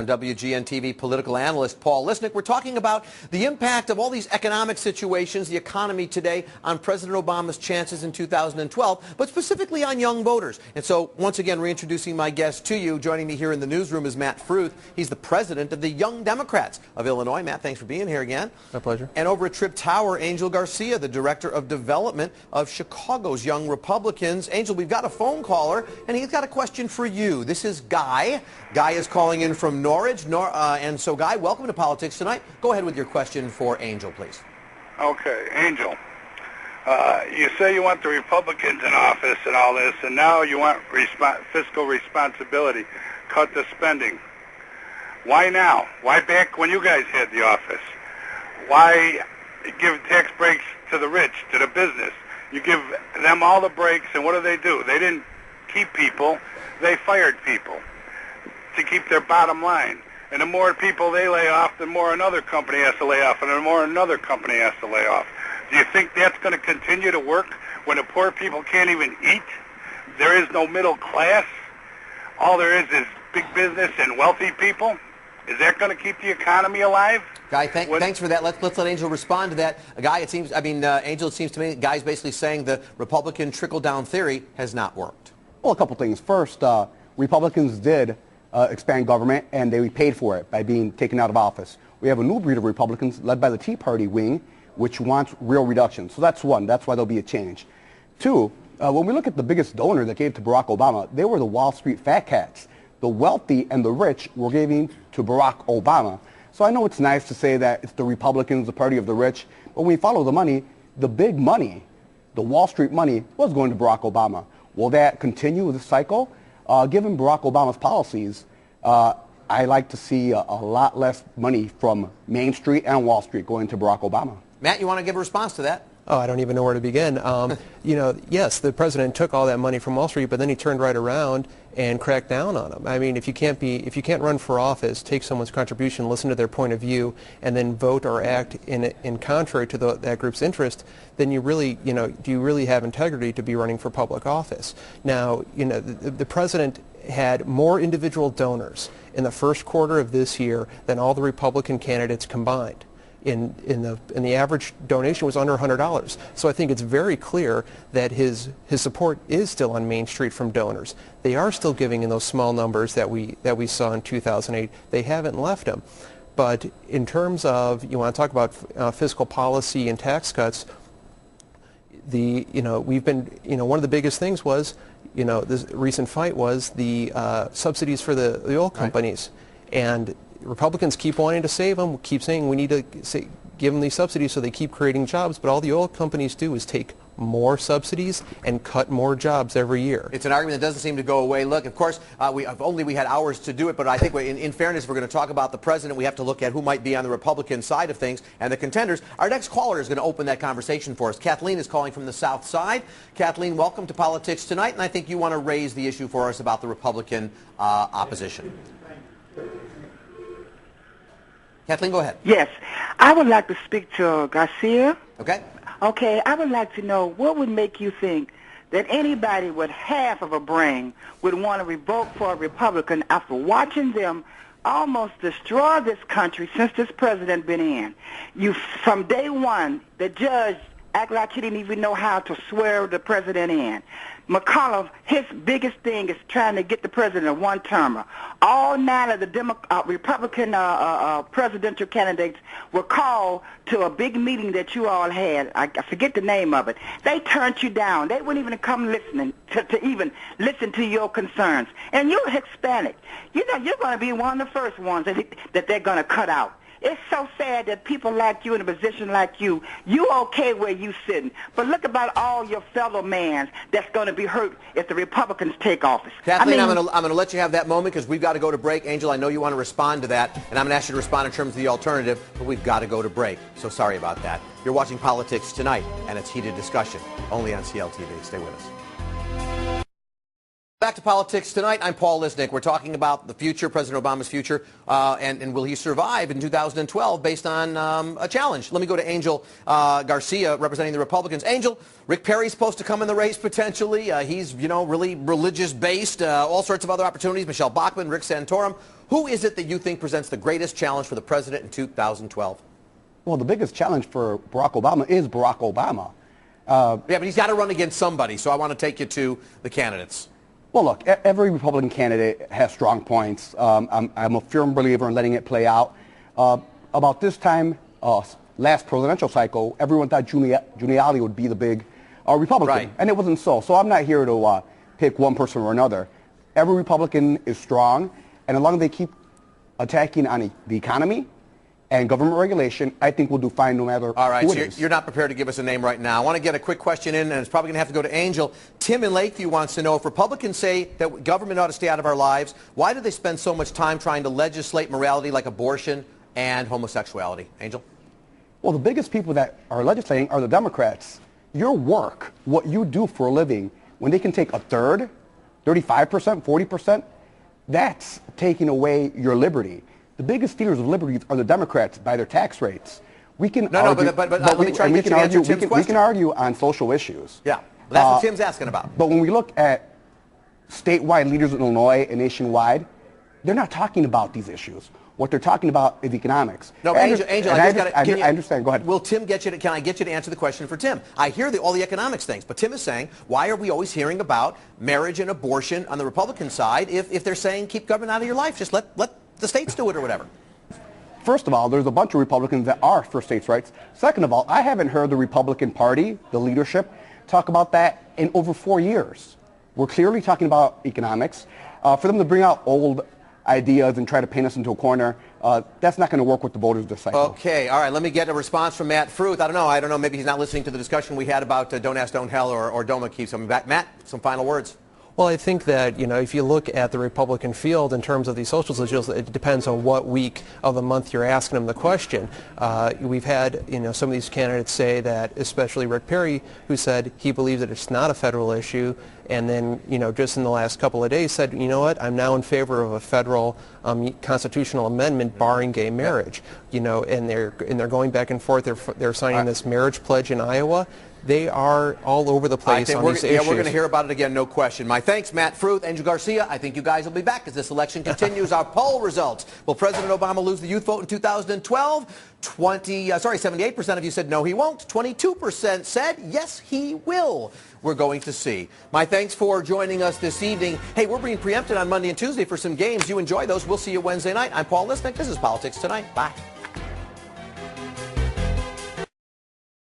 WGN-TV political analyst Paul Lisnick. We're talking about the impact of all these economic situations, the economy today, on President Obama's chances in 2012, but specifically on young voters. And so, once again, reintroducing my guest to you. Joining me here in the newsroom is Matt Fruth. He's the president of the Young Democrats of Illinois. Matt, thanks for being here again. My pleasure. And over at Trip Tower, Angel Garcia, the director of development of Chicago's Young Republicans. Angel, we've got a phone caller, and he's got a question for you. This is Guy. Guy is calling in from Norwich. And so, Guy, welcome to Politics Tonight. Go ahead with your question for Angel, please. Okay, Angel. You say you want the Republicans in office and all this, and now you want fiscal responsibility, cut the spending. Why now? Why back when you guys had the office? Why give tax breaks to the rich, to the business? You give them all the breaks, and what do? They didn't keep people, they fired people to keep their bottom line. And the more people they lay off, the more another company has to lay off, and the more another company has to lay off. Do you think that's going to continue to work when the poor people can't even eat? There is no middle class. All there is big business and wealthy people. Is that going to keep the economy alive? Guy, thanks for that. Let's let Angel respond to that. Guy, Angel, it seems to me, Guy's basically saying the Republican trickle-down theory has not worked. Well, a couple things. First, Republicans did expand government, and they paid for it by being taken out of office. We have a new breed of Republicans led by the Tea Party wing, which wants real reduction. So that's one. That's why there'll be a change. Two, when we look at the biggest donor that gave to Barack Obama, they were the Wall Street fat cats. The wealthy and the rich were giving to Barack Obama. So I know it's nice to say that it's the Republicans, the party of the rich, but when we follow the money, the big money, the Wall Street money, was going to Barack Obama. Will that continue this cycle? Given Barack Obama's policies, I like to see a lot less money from Main Street and Wall Street going to Barack Obama. Matt, you want to give a response to that? Oh, I don't even know where to begin. Yes, the president took all that money from Wall Street, but then he turned right around and cracked down on them. I mean, if you can't run for office, take someone's contribution, listen to their point of view, and then vote or act in contrary to that group's interest, then you really, do you really have integrity to be running for public office? Now, the president had more individual donors in the first quarter of this year than all the Republican candidates combined. In the average donation was under $100. So I think it's very clear that his support is still on Main Street from donors. They are still giving in those small numbers that we saw in 2008. They haven't left him. But in terms of, you want to talk about fiscal policy and tax cuts, we've been, one of the biggest things was, this recent fight was the subsidies for the oil companies. Right. And Republicans keep wanting to save them, keep saying we need to give them these subsidies so they keep creating jobs, but all the oil companies do is take more subsidies and cut more jobs every year. It's an argument that doesn't seem to go away. Look, of course, we had hours to do it, but I think in fairness, if we're going to talk about the president, we have to look at who might be on the Republican side of things and the contenders. Our next caller is going to open that conversation for us. Kathleen is calling from the South Side. Kathleen, welcome to Politics Tonight, and I think you want to raise the issue for us about the Republican opposition. Kathleen, go ahead. Yes. I would like to speak to Garcia. Okay. Okay, I would like to know what would make you think that anybody with half of a brain would want to vote for a Republican after watching them almost destroy this country since this president been in. From day one, the judge act like he didn't even know how to swear the president in. McConnell, his biggest thing is trying to get the president a one-termer. All 9 of the Republican presidential candidates were called to a big meeting that you all had. I forget the name of it. They turned you down. They wouldn't even come listening to even listen to your concerns. And you're Hispanic. You're going to be one of the first ones that they're going to cut out. It's so sad that people like you in a position like you okay where you sitting. But look about all your fellow mans that's going to be hurt if the Republicans take office. Kathleen, I'm going to let you have that moment because we've got to go to break. Angel, I know you want to respond to that, and I'm going to ask you to respond in terms of the alternative, but we've got to go to break. So sorry about that. You're watching Politics Tonight, and it's heated discussion only on CLTV. Stay with us. Back to Politics Tonight. I'm Paul Lisnick. We're talking about the future, President Obama's future, and will he survive in 2012 based on a challenge. Let me go to Angel Garcia, representing the Republicans. Angel, Rick Perry's supposed to come in the race potentially. He's, really religious-based, all sorts of other opportunities. Michelle Bachmann, Rick Santorum. Who is it that you think presents the greatest challenge for the president in 2012? Well, the biggest challenge for Barack Obama is Barack Obama. Yeah, but he's got to run against somebody, so I want to take you to the candidates. Well, look, every Republican candidate has strong points. I'm a firm believer in letting it play out. About this time, last presidential cycle, everyone thought Giuliani would be the big Republican, right, and it wasn't so. So I'm not here to pick one person or another. Every Republican is strong, and as long as they keep attacking on the economy and government regulation, I think we'll do fine no matter All right, who so it is. you're not prepared to give us a name right now. I want to get a quick question in, and it's probably going to have to go to Angel. Tim in Lakeview wants to know, if Republicans say that government ought to stay out of our lives, why do they spend so much time trying to legislate morality like abortion and homosexuality? Angel? Well, the biggest people that are legislating are the Democrats. Your work, what you do for a living, when they can take a third, 35%, 40%, that's taking away your liberty. The biggest stealers of liberty are the Democrats by their tax rates. We can argue, but let me try to get you to answer Tim's question. We can argue on social issues. Yeah, that's what Tim's asking about. But when we look at statewide leaders in Illinois and nationwide, they're not talking about these issues. What they're talking about is economics. No, Angel, I understand. Go ahead. Will Tim get you to, can I get you to answer the question for Tim? I hear all the economics things, but Tim is saying, why are we always hearing about marriage and abortion on the Republican side if they're saying keep government out of your life, just let the states do it or whatever? First of all, there's a bunch of Republicans that are for states' rights. Second of all, I haven't heard the Republican Party, the leadership, talk about that in over 4 years. We're clearly talking about economics. For them to bring out old ideas and try to paint us into a corner, that's not going to work with the voters this cycle. Okay, all right, let me get a response from Matt Fruth. I don't know, maybe he's not listening to the discussion we had about Don't Ask, Don't Tell, or DOMA keeps coming back. Matt, some final words. Well, I think that, if you look at the Republican field in terms of these social issues, it depends on what week of the month you're asking them the question. We've had, some of these candidates say that, especially Rick Perry, who said he believes that it's not a federal issue, and then, just in the last couple of days said, you know what, I'm now in favor of a federal constitutional amendment barring gay marriage. And they're going back and forth. They're signing this marriage pledge in Iowa. They are all over the place on these issues. Yeah, we're going to hear about it again, no question. My thanks, Matt Fruth, Angel Garcia. I think you guys will be back as this election continues. Our poll results. Will President Obama lose the youth vote in 2012? 78% of you said no, he won't. 22% said yes, he will. We're going to see. My thanks for joining us this evening. Hey, we're being preempted on Monday and Tuesday for some games. You enjoy those. We'll see you Wednesday night. I'm Paul Lisnick. This is Politics Tonight. Bye.